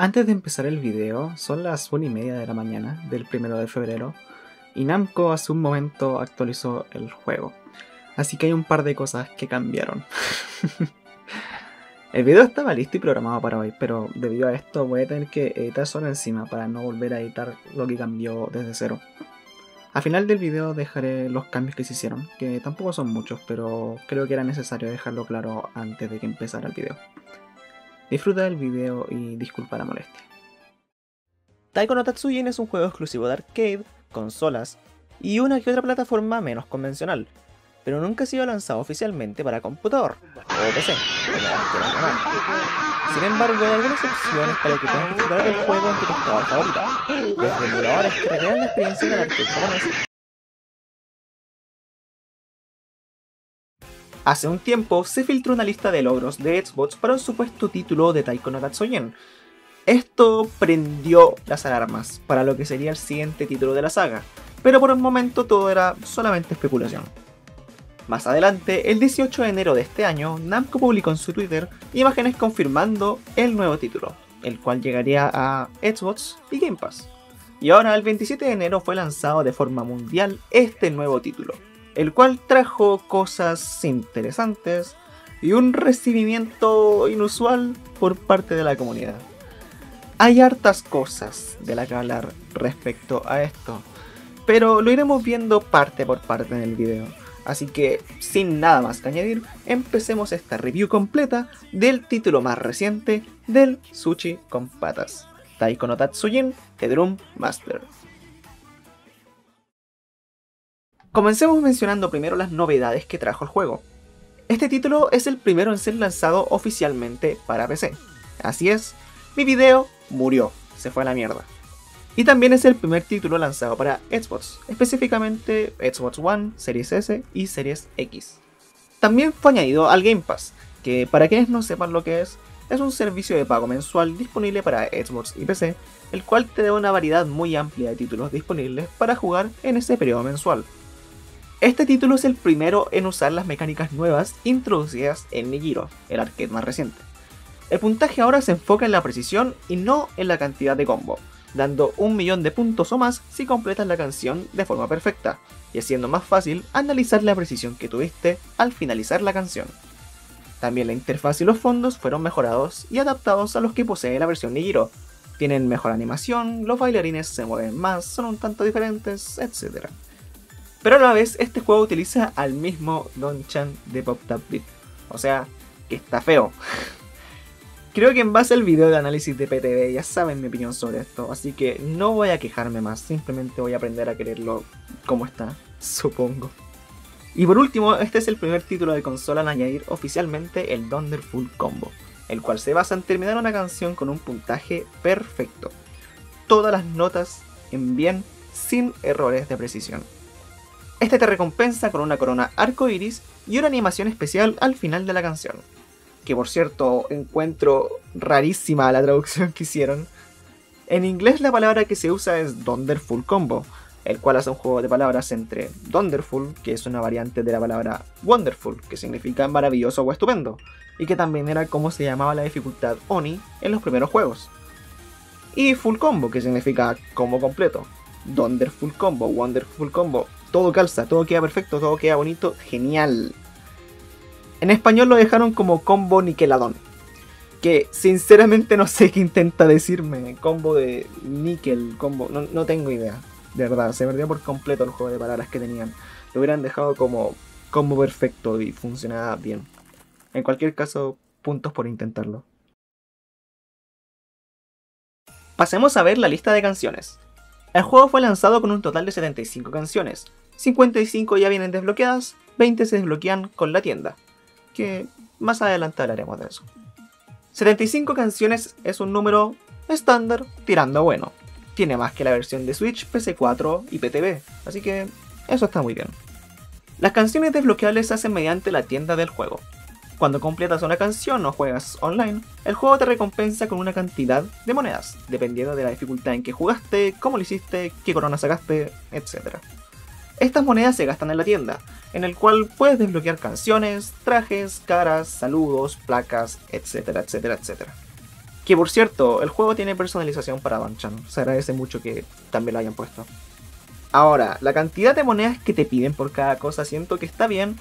Antes de empezar el video, son las 1:30 de la mañana del 1 de febrero y Namco hace un momento actualizó el juego. Así que hay un par de cosas que cambiaron. El video estaba listo y programado para hoy, pero debido a esto voy a tener que editar solo encima para no volver a editar lo que cambió desde cero. Al final del video dejaré los cambios que se hicieron, que tampoco son muchos, pero creo que era necesario dejarlo claro antes de que empezara el video. Disfruta del video y disculpa la molestia. Taiko no Tatsujin es un juego exclusivo de arcade, consolas y una que otra plataforma menos convencional, pero nunca ha sido lanzado oficialmente para computador o PC, como las quieran llamar. Sin embargo, hay algunas opciones para que puedas disfrutar del juego en tu computador favorito, desde emuladores que recrean la experiencia del arcade japonés. Hace un tiempo se filtró una lista de logros de Xbox para un supuesto título de Taiko no Tatsujin. Esto prendió las alarmas para lo que sería el siguiente título de la saga, pero por el momento todo era solamente especulación. Más adelante, el 18 de enero de este año, Namco publicó en su Twitter imágenes confirmando el nuevo título, el cual llegaría a Xbox y Game Pass. Y ahora, el 27 de enero fue lanzado de forma mundial este nuevo título, el cual trajo cosas interesantes y un recibimiento inusual por parte de la comunidad. Hay hartas cosas de las que hablar respecto a esto, pero lo iremos viendo parte por parte en el video. Así que, sin nada más que añadir, empecemos esta review completa del título más reciente del Sushi con Patas, Taiko no Tatsujin The Drum Master. Comencemos mencionando primero las novedades que trajo el juego. Este título es el primero en ser lanzado oficialmente para PC. Así es, mi video murió, se fue a la mierda. Y también es el primer título lanzado para Xbox, específicamente Xbox One, Series S y Series X. También fue añadido al Game Pass, que para quienes no sepan lo que es un servicio de pago mensual disponible para Xbox y PC, el cual te da una variedad muy amplia de títulos disponibles para jugar en ese periodo mensual. Este título es el primero en usar las mecánicas nuevas introducidas en Nijiro, el arcade más reciente. El puntaje ahora se enfoca en la precisión y no en la cantidad de combo, dando 1.000.000 de puntos o más si completas la canción de forma perfecta, y haciendo más fácil analizar la precisión que tuviste al finalizar la canción. También la interfaz y los fondos fueron mejorados y adaptados a los que posee la versión Nijiro. Tienen mejor animación, los bailarines se mueven más, son un tanto diferentes, etc. Pero a la vez este juego utiliza al mismo Don-chan de Pop Tap Beat, o sea, que está feo. Creo que en base al video de análisis de PTV ya saben mi opinión sobre esto, así que no voy a quejarme más, simplemente voy a aprender a quererlo como está, supongo. Y por último, este es el primer título de consola en añadir oficialmente el Wonderful Combo, el cual se basa en terminar una canción con un puntaje perfecto. Todas las notas en bien, sin errores de precisión. Este te recompensa con una corona arcoiris y una animación especial al final de la canción. Que por cierto encuentro rarísima la traducción que hicieron. En inglés la palabra que se usa es Wonderful Combo, el cual hace un juego de palabras entre Wonderful, que es una variante de la palabra Wonderful, que significa maravilloso o estupendo, y que también era como se llamaba la dificultad Oni en los primeros juegos. Y Full Combo, que significa combo completo. Wonderful Combo, todo calza, todo queda perfecto, todo queda bonito, genial. En español lo dejaron como combo niqueladón, que sinceramente no sé qué intenta decirme, combo de níquel, combo, no tengo idea, de verdad, se perdió por completo el juego de palabras que tenían, lo hubieran dejado como combo perfecto y funcionaba bien. En cualquier caso, puntos por intentarlo. Pasemos a ver la lista de canciones. El juego fue lanzado con un total de 75 canciones, 55 ya vienen desbloqueadas, 20 se desbloquean con la tienda, que más adelante hablaremos de eso. 75 canciones es un número estándar tirando a bueno. Tiene más que la versión de Switch, PC4 y PTV, así que eso está muy bien. Las canciones desbloqueables se hacen mediante la tienda del juego. Cuando completas una canción o juegas online, el juego te recompensa con una cantidad de monedas, dependiendo de la dificultad en que jugaste, cómo lo hiciste, qué corona sacaste, etc. Estas monedas se gastan en la tienda, en el cual puedes desbloquear canciones, trajes, caras, saludos, placas, etc. Que por cierto, el juego tiene personalización para Banchan, se agradece mucho que también lo hayan puesto. Ahora, la cantidad de monedas que te piden por cada cosa siento que está bien,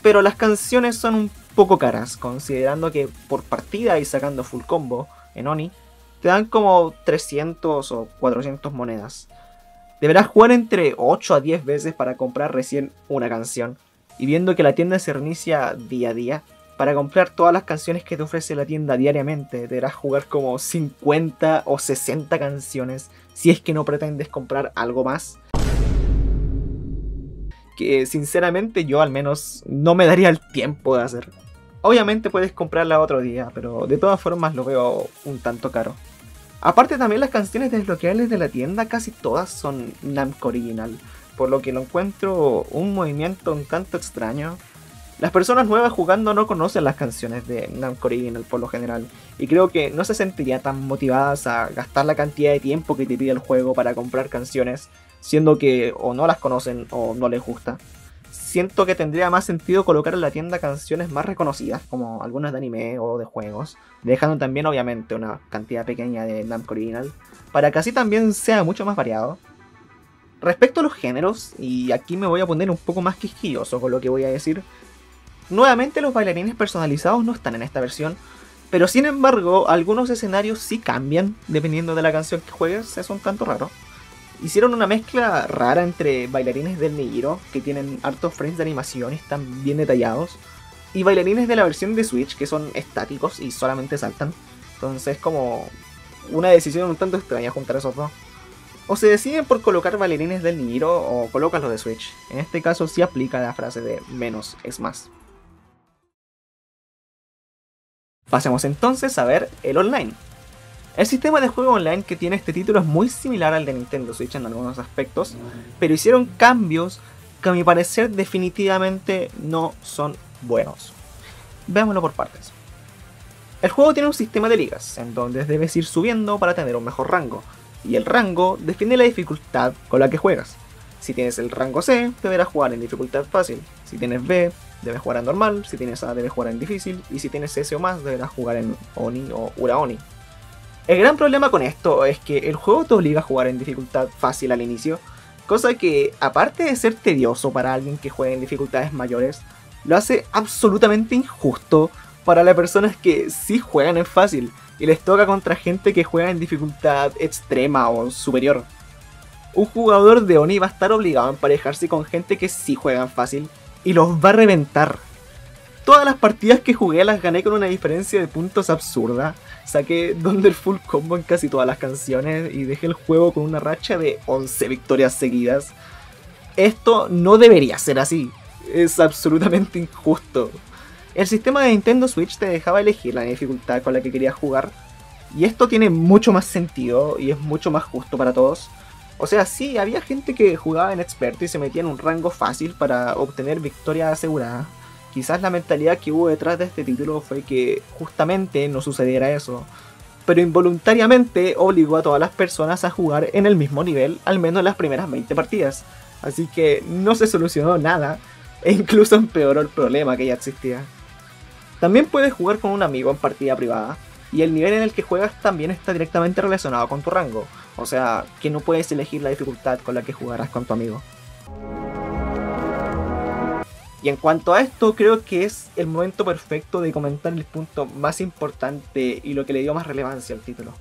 pero las canciones son un poco caras, considerando que por partida y sacando full combo en Oni, te dan como 300 o 400 monedas. Deberás jugar entre 8 a 10 veces para comprar recién una canción, y viendo que la tienda se reinicia día a día, para comprar todas las canciones que te ofrece la tienda diariamente, deberás jugar como 50 o 60 canciones, si es que no pretendes comprar algo más. Que sinceramente yo al menos no me daría el tiempo de hacer. Obviamente puedes comprarla otro día, pero de todas formas lo veo un tanto caro. Aparte también las canciones desbloqueables de la tienda casi todas son Namco Original, por lo que lo encuentro un movimiento un tanto extraño. Las personas nuevas jugando no conocen las canciones de Namco Original por lo general, y creo que no se sentirían tan motivadas a gastar la cantidad de tiempo que te pide el juego para comprar canciones, siendo que o no las conocen o no les gusta. Siento que tendría más sentido colocar en la tienda canciones más reconocidas, como algunas de anime o de juegos, dejando también obviamente una cantidad pequeña de Namco Original, para que así también sea mucho más variado. Respecto a los géneros, y aquí me voy a poner un poco más quisquilloso con lo que voy a decir, nuevamente los bailarines personalizados no están en esta versión, pero sin embargo algunos escenarios sí cambian dependiendo de la canción que juegues, es un tanto raro. Hicieron una mezcla rara entre bailarines del Nihiro, que tienen hartos frames de animación y están bien detallados, y bailarines de la versión de Switch, que son estáticos y solamente saltan. Entonces es como una decisión un tanto extraña juntar esos dos. O se deciden por colocar bailarines del Nihiro o colocan los de Switch. En este caso sí aplica la frase de menos es más. Pasemos entonces a ver el online. El sistema de juego online que tiene este título es muy similar al de Nintendo Switch en algunos aspectos, pero hicieron cambios que a mi parecer definitivamente no son buenos. Veámoslo por partes. El juego tiene un sistema de ligas, en donde debes ir subiendo para tener un mejor rango, y el rango define la dificultad con la que juegas. Si tienes el rango C, deberás jugar en dificultad fácil, si tienes B, debes jugar en normal, si tienes A, debes jugar en difícil, y si tienes S o más, deberás jugar en Oni o Ura Oni. El gran problema con esto es que el juego te obliga a jugar en dificultad fácil al inicio, cosa que, aparte de ser tedioso para alguien que juega en dificultades mayores, lo hace absolutamente injusto para las personas que sí juegan en fácil y les toca contra gente que juega en dificultad extrema o superior. Un jugador de Oni va a estar obligado a emparejarse con gente que sí juega en fácil y los va a reventar. Todas las partidas que jugué las gané con una diferencia de puntos absurda. Saqué Thunder Full Combo en casi todas las canciones y dejé el juego con una racha de 11 victorias seguidas. Esto no debería ser así. Es absolutamente injusto. El sistema de Nintendo Switch te dejaba elegir la dificultad con la que querías jugar. Y esto tiene mucho más sentido y es mucho más justo para todos. O sea, sí, había gente que jugaba en experto y se metía en un rango fácil para obtener victoria asegurada. Quizás la mentalidad que hubo detrás de este título fue que justamente no sucediera eso, pero involuntariamente obligó a todas las personas a jugar en el mismo nivel, al menos en las primeras 20 partidas. Así que no se solucionó nada, e incluso empeoró el problema que ya existía. También puedes jugar con un amigo en partida privada, y el nivel en el que juegas también está directamente relacionado con tu rango, o sea, que no puedes elegir la dificultad con la que jugarás con tu amigo. Y en cuanto a esto, creo que es el momento perfecto de comentar el punto más importante y lo que le dio más relevancia al título.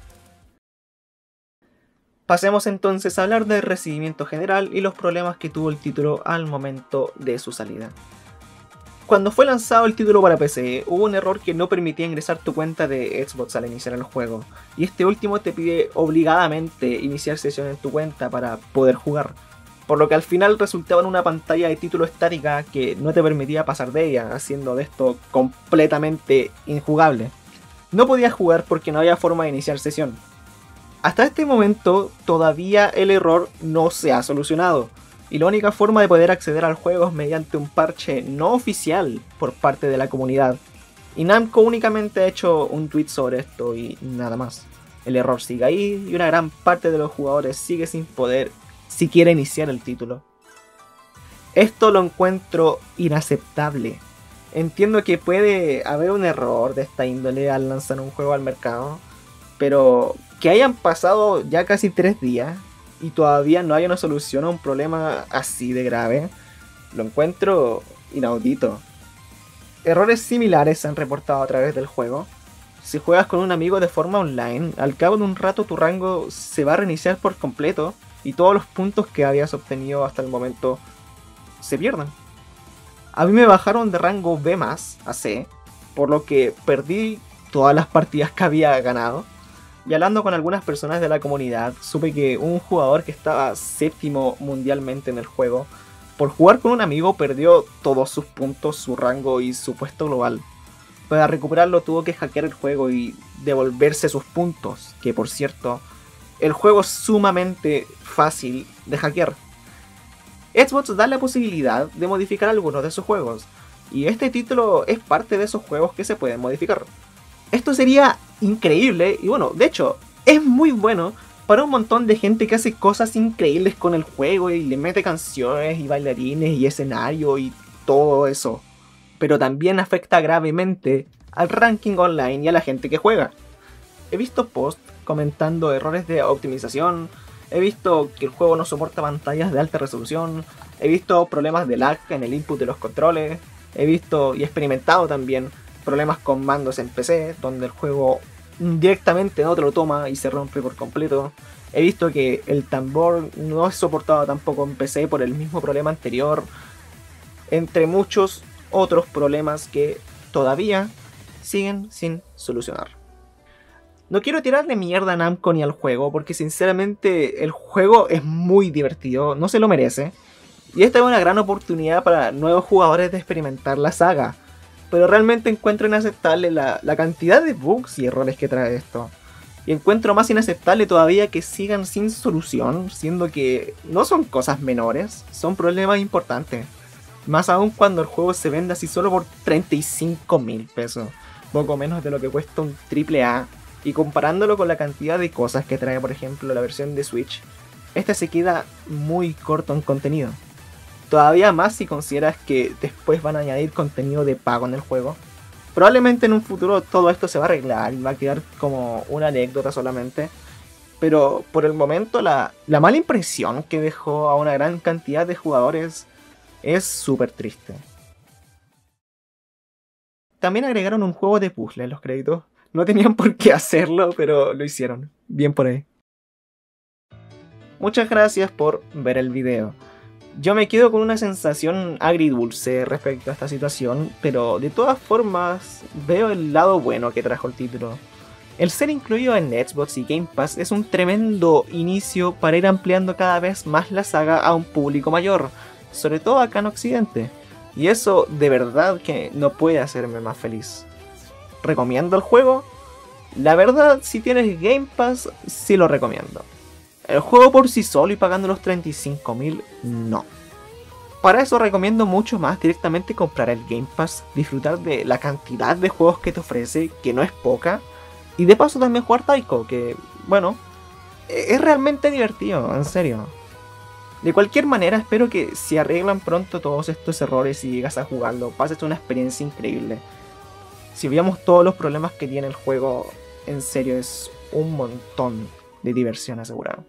Pasemos entonces a hablar del recibimiento general y los problemas que tuvo el título al momento de su salida. Cuando fue lanzado el título para PC, hubo un error que no permitía ingresar tu cuenta de Xbox al iniciar el juego, y este último te pide obligadamente iniciar sesión en tu cuenta para poder jugar. Por lo que al final resultaba en una pantalla de título estática que no te permitía pasar de ella, haciendo de esto completamente injugable. No podías jugar porque no había forma de iniciar sesión. Hasta este momento todavía el error no se ha solucionado, y la única forma de poder acceder al juego es mediante un parche no oficial por parte de la comunidad. Y Namco únicamente ha hecho un tweet sobre esto y nada más. El error sigue ahí y una gran parte de los jugadores sigue sin poder siquiera iniciar el título. Esto lo encuentro inaceptable. Entiendo que puede haber un error de esta índole al lanzar un juego al mercado, Pero que hayan pasado ya casi 3 días y todavía no hay una solución a un problema así de grave, lo encuentro inaudito. Errores similares se han reportado a través del juego. Si juegas con un amigo de forma online, al cabo de un rato tu rango se va a reiniciar por completo y todos los puntos que habías obtenido hasta el momento se pierden. A mí me bajaron de rango B+ a C, por lo que perdí todas las partidas que había ganado. Y hablando con algunas personas de la comunidad, supe que un jugador que estaba 7º mundialmente en el juego, por jugar con un amigo perdió todos sus puntos, su rango y su puesto global. Para recuperarlo tuvo que hackear el juego y devolverse sus puntos, que por cierto, el juego es sumamente fácil de hackear. Xbox da la posibilidad de modificar algunos de sus juegos, y este título es parte de esos juegos que se pueden modificar. Esto sería increíble, y bueno, de hecho, es muy bueno para un montón de gente que hace cosas increíbles con el juego y le mete canciones y bailarines y escenario y todo eso. Pero también afecta gravemente al ranking online y a la gente que juega. He visto posts comentando errores de optimización, he visto que el juego no soporta pantallas de alta resolución, he visto problemas de lag en el input de los controles, he visto y experimentado también problemas con mandos en PC, donde el juego directamente no te lo toma y se rompe por completo. He visto que el tambor no es soportado tampoco en PC por el mismo problema anterior, entre muchos otros problemas que todavía siguen sin solucionar. No quiero tirarle mierda a Namco ni al juego, porque sinceramente el juego es muy divertido, no se lo merece. Y esta es una gran oportunidad para nuevos jugadores de experimentar la saga. Pero realmente encuentro inaceptable la cantidad de bugs y errores que trae esto. Y encuentro más inaceptable todavía que sigan sin solución, siendo que no son cosas menores, son problemas importantes. Más aún cuando el juego se vende así solo por 35.000 pesos, poco menos de lo que cuesta un AAA. Y comparándolo con la cantidad de cosas que trae, por ejemplo, la versión de Switch, esta se queda muy corto en contenido. Todavía más si consideras que después van a añadir contenido de pago en el juego. Probablemente en un futuro todo esto se va a arreglar y va a quedar como una anécdota solamente. Pero por el momento la mala impresión que dejó a una gran cantidad de jugadores es súper triste. También agregaron un juego de puzzle en los créditos. No tenían por qué hacerlo, pero lo hicieron. Bien por ahí. Muchas gracias por ver el video. Yo me quedo con una sensación agridulce respecto a esta situación, pero de todas formas veo el lado bueno que trajo el título. El ser incluido en Xbox y Game Pass es un tremendo inicio para ir ampliando cada vez más la saga a un público mayor, sobre todo acá en Occidente, y eso de verdad que no puede hacerme más feliz. ¿Recomiendo el juego? La verdad, si tienes Game Pass, sí lo recomiendo. El juego por sí solo y pagando los 35.000, no. Para eso recomiendo mucho más directamente comprar el Game Pass, disfrutar de la cantidad de juegos que te ofrece, que no es poca, y de paso también jugar Taiko, que, bueno, es realmente divertido, en serio. De cualquier manera, espero que si arreglan pronto todos estos errores y llegas a jugarlo, pases una experiencia increíble. Si veamos todos los problemas que tiene el juego, en serio es un montón de diversión asegurado.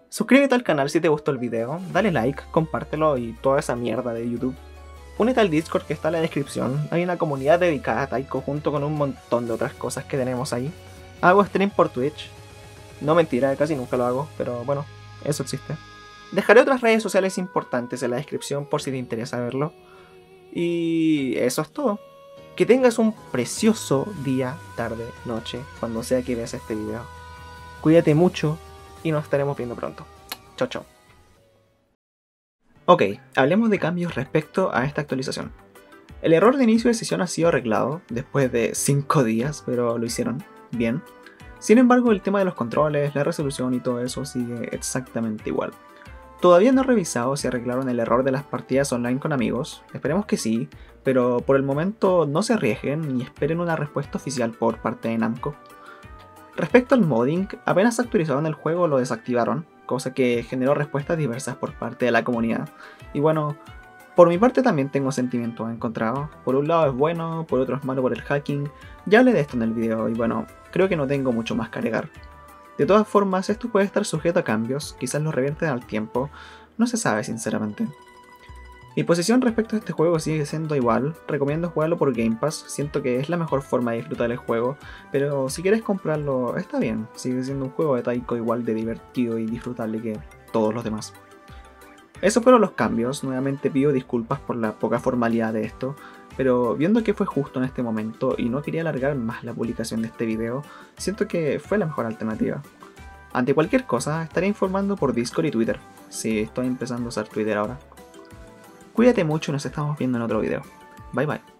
Suscríbete al canal si te gustó el video, dale like, compártelo y toda esa mierda de YouTube. Únete al Discord que está en la descripción, hay una comunidad dedicada a Taiko junto con un montón de otras cosas que tenemos ahí. Hago stream por Twitch, no mentira, casi nunca lo hago, pero bueno, eso existe. Dejaré otras redes sociales importantes en la descripción por si te interesa verlo. Y eso es todo. Que tengas un precioso día, tarde, noche, cuando sea que veas este video. Cuídate mucho y nos estaremos viendo pronto. Chao, chao. Ok, hablemos de cambios respecto a esta actualización. El error de inicio de sesión ha sido arreglado después de 5 días, pero lo hicieron bien. Sin embargo, el tema de los controles, la resolución y todo eso sigue exactamente igual. Todavía no he revisado si arreglaron el error de las partidas online con amigos, esperemos que sí, pero por el momento no se arriesguen y esperen una respuesta oficial por parte de Namco. Respecto al modding, apenas actualizaron el juego lo desactivaron, cosa que generó respuestas diversas por parte de la comunidad. Y bueno, Por mi parte también tengo sentimientos encontrados. Por un lado es bueno, por otro es malo por el hacking. Ya hablé de esto en el video y bueno, creo que no tengo mucho más que agregar. De todas formas, esto puede estar sujeto a cambios, quizás lo revierten al tiempo, no se sabe sinceramente. Mi posición respecto a este juego sigue siendo igual, recomiendo jugarlo por Game Pass, siento que es la mejor forma de disfrutar el juego, pero si quieres comprarlo está bien, sigue siendo un juego de Taiko igual de divertido y disfrutable que todos los demás. Esos fueron los cambios, nuevamente pido disculpas por la poca formalidad de esto, pero viendo que fue justo en este momento y no quería alargar más la publicación de este video, siento que fue la mejor alternativa. Ante cualquier cosa, estaré informando por Discord y Twitter, si estoy empezando a usar Twitter ahora. Cuídate mucho y nos estamos viendo en otro video. Bye bye.